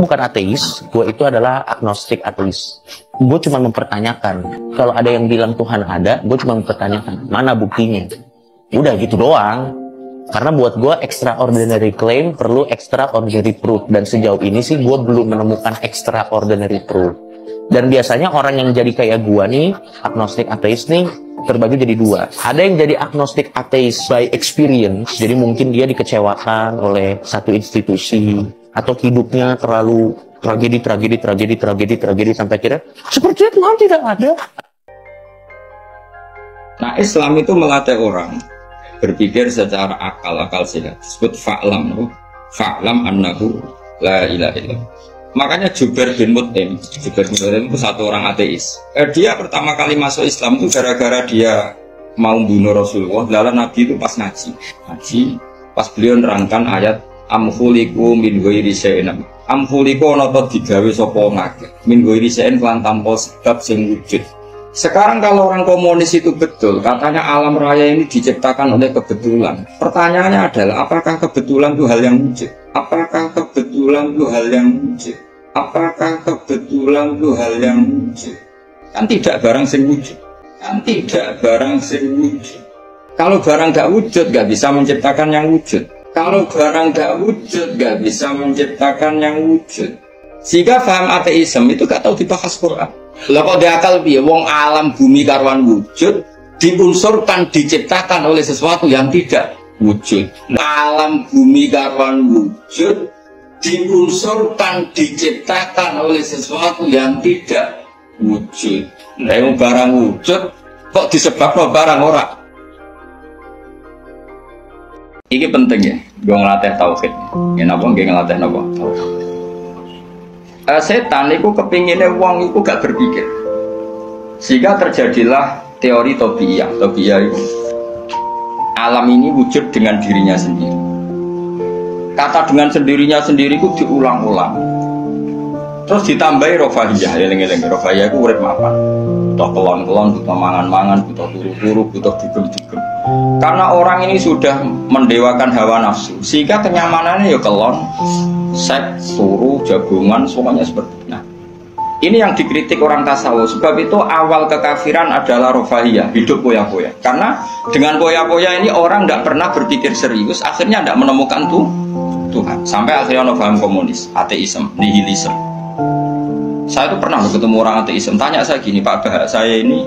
bukan ateis, gue itu adalah agnostik ateis. Gue cuma mempertanyakan. Kalau ada yang bilang Tuhan ada, gue cuma mempertanyakan. Mana buktinya? Udah gitu doang. Karena buat gue extraordinary claim perlu extraordinary proof. Dan sejauh ini sih gue belum menemukan extraordinary proof. Dan biasanya orang yang jadi kayak gue nih, agnostik ateis nih, terbagi jadi dua. Ada yang jadi agnostik ateis by experience. Jadi mungkin dia dikecewakan oleh satu institusi. Atau hidupnya terlalu tragedi sampai akhirnya sepertinya Tuhan tidak ada. Nah, Islam itu melatih orang berpikir secara akal sehat. Disebut fa'lam annahu la ilaha illallah. Makanya Jubair bin Mut'im itu satu orang ateis. Dia pertama kali masuk Islam itu gara-gara dia mau bunuh Rasulullah. Lalu Nabi itu pas ngaji, pas beliau nerangkan ayat amkhuliku min ghairi syai'in. Amkhuliku ana ta digawe sapa ngakeh. Min ghairi syai'in lan tanpa sebab sing wujud. Sekarang kalau orang komunis itu betul, katanya alam raya ini diciptakan oleh kebetulan. Pertanyaannya adalah apakah kebetulan itu hal yang wujud? Apakah kebetulan itu hal yang wujud? Apakah kebetulan itu hal yang wujud? Kan tidak barang sing wujud. Kalau barang gak wujud gak bisa menciptakan yang wujud. Kalau barang gak wujud, gak bisa menciptakan yang wujud. Sehingga paham ateisme itu gak tahu dibahas Quran. Lah kok dia akal piye? Wong alam bumi karuan wujud, diunsurkan, diciptakan oleh sesuatu yang tidak wujud. Alam bumi karuan wujud, diunsurkan, diciptakan oleh sesuatu yang tidak wujud. Nah, yang barang wujud, kok disebabkan barang ora? Ini penting ya, gue ngelatih tauhid. Ya napa nggih ngelatih napa? Setan itu kepinginnya wong itu gak berpikir. Sehingga terjadilah teori tobiyah. Tobiyah itu alam ini wujud dengan dirinya sendiri. Kata dengan sendirinya sendiri itu diulang-ulang. Terus ditambahi rofahiyah, eling-eling rofahiyah itu urip mapan. Butuh kelon-kelon, butuh mangan-mangan, butuh turu-turu, butuh dugem-dugem. Karena orang ini sudah mendewakan hawa nafsu, sehingga kenyamanannya ya kelon, seks, turu, jagungan, semuanya seperti itu. Nah, ini yang dikritik orang tasawuf. Sebab itu awal kekafiran adalah rofahiyah, hidup poya-poya. Karena dengan poya-poya ini orang tidak pernah berpikir serius, akhirnya tidak menemukan Tuhan. Sampai akhirnya ono paham komunis, ateisme, nihilisme. Saya itu pernah ketemu orang ateisme, tanya saya gini, Pak Bah, saya ini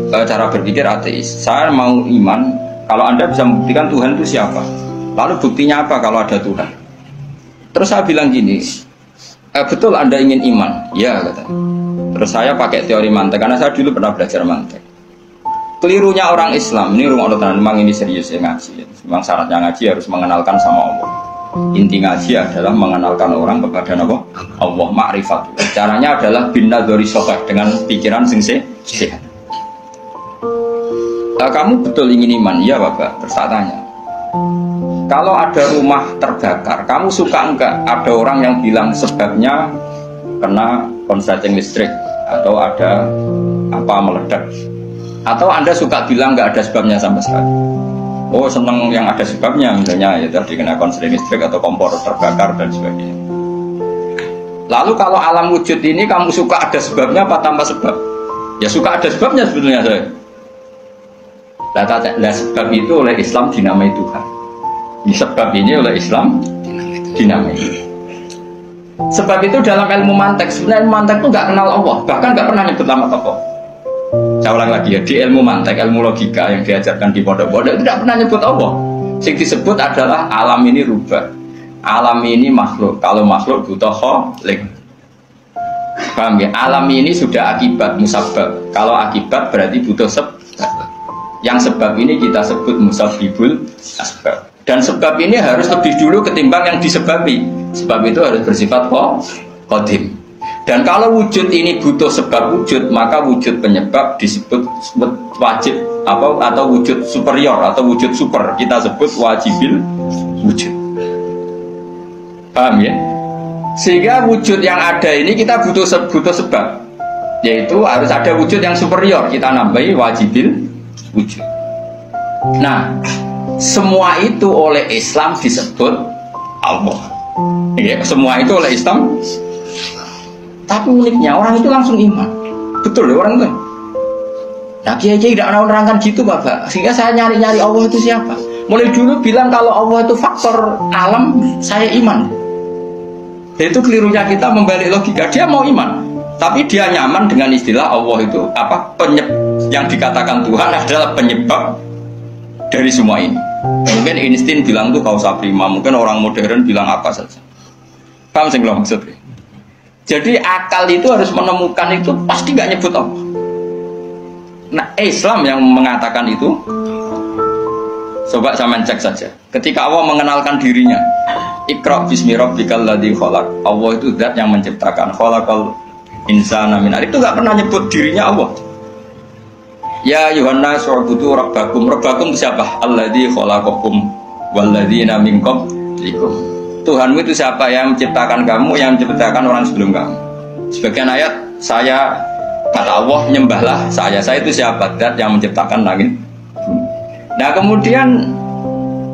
cara berpikir ateis. Saya mau iman, kalau Anda bisa membuktikan Tuhan itu siapa? Lalu buktinya apa kalau ada Tuhan? Terus saya bilang gini, betul Anda ingin iman? Ya, kata. Terus saya pakai teori mantek, karena saya dulu pernah belajar mantek. Kelirunya orang Islam, ini rumah Allah, memang ini serius ya ngaji. Memang syaratnya ngaji harus mengenalkan sama Allah. Inti ngaji adalah mengenalkan orang kepada Allah, ma'rifat. Caranya adalah bin nadhari shahih, dengan pikiran sing sehat. Kamu betul ingin iman? Ya Bapak. Terus saya tanya, kalau ada rumah terbakar, kamu suka enggak ada orang yang bilang sebabnya kena konsleting listrik atau ada apa meledak? Atau Anda suka bilang enggak ada sebabnya sama sekali? Oh, senang yang ada sebabnya, misalnya ya tadi kena konsleting listrik atau kompor terbakar dan sebagainya. Lalu kalau alam wujud ini kamu suka ada sebabnya apa tanpa sebab? Ya suka ada sebabnya sebetulnya saya. Nah, sebab itu oleh Islam dinamai Tuhan. Sebab ini oleh Islam dinamai. Sebab itu dalam ilmu mantek, sebenarnya ilmu mantek itu nggak kenal Allah, bahkan nggak pernah nyebut nama tokoh. Saya ulang lagi ya, di ilmu mantek, ilmu logika yang diajarkan di pondok-pondok itu tidak pernah nyebut Allah. Yang disebut adalah alam ini rubah, alam ini makhluk. Kalau makhluk butuh khalik. Paham ya? Alam ini sudah akibat musabab. Kalau akibat berarti butuh sebab. Yang sebab ini kita sebut musabibul asbab. Dan sebab ini harus lebih dulu ketimbang yang disebabi. Sebab itu harus bersifat qadim. Dan kalau wujud ini butuh sebab wujud, maka wujud penyebab disebut wajib atau wujud superior atau wujud super. Kita sebut wajibil wujud. Paham ya? Sehingga wujud yang ada ini kita butuh sebab. Yaitu harus ada wujud yang superior. Kita nambahi wajibil wujud. Nah, semua itu oleh Islam disebut Allah. Ya, semua itu oleh Islam. Tapi uniknya orang itu langsung iman. Betul ya orang itu. Nah kiai-kiai tidak pernah menerangkan gitu Bapak. Sehingga saya nyari-nyari Allah itu siapa. Mulai dulu bilang kalau Allah itu faktor alam, saya iman. Itu kelirunya kita membalik logika. Dia mau iman, tapi dia nyaman dengan istilah Allah itu apa yang dikatakan Tuhan adalah penyebab dari semua ini. Mungkin Einstein bilang itu kausa prima, mungkin orang modern bilang apa saja. Paham sih lo maksudnya? Jadi akal itu harus menemukan itu pasti nggak nyebut Allah. Nah Islam yang mengatakan itu, coba sama cek saja. Ketika Allah mengenalkan dirinya, Iqra bismi rabbikal ladzi khalaq. Allah itu zat yang menciptakan. Khalaqal insana min nar. Itu enggak pernah nyebut dirinya Allah. Ya Yohanes wa'budu rabbakum. Rabbakum siapa? Alladzi khalaqakum walladzina min qablikum. Tuhanmu itu siapa? Yang menciptakan kamu, yang menciptakan orang sebelum kamu. Sebagian ayat saya kata Allah nyembahlah saya. Saya itu siapa? Zat yang menciptakan langit. Nah kemudian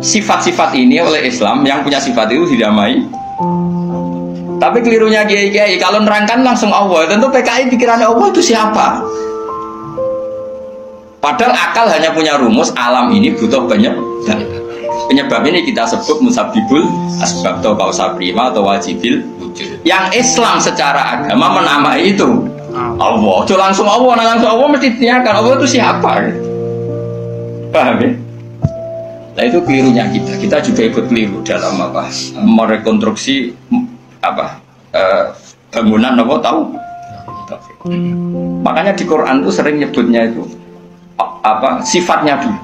sifat-sifat ini oleh Islam yang punya sifat itu didamai. Tapi kelirunya kiai-kiai kalau nerangkan langsung Allah, tentu PKI pikirannya Allah itu siapa? Padahal akal hanya punya rumus alam ini butuh penyebab. Penyebab ini kita sebut musabibul asbab atau kausa prima atau wajibil wujud. Yang Islam secara agama menamai itu Allah. Cuma langsung Allah mesti ditanyakan Allah itu siapa? Paham ya? Nah itu kelirunya kita. Kita juga ikut keliru dalam apa? Merekonstruksi apa? Bangunan apa tahu? Makanya di Quran itu sering nyebutnya itu apa? Sifatnya dulu.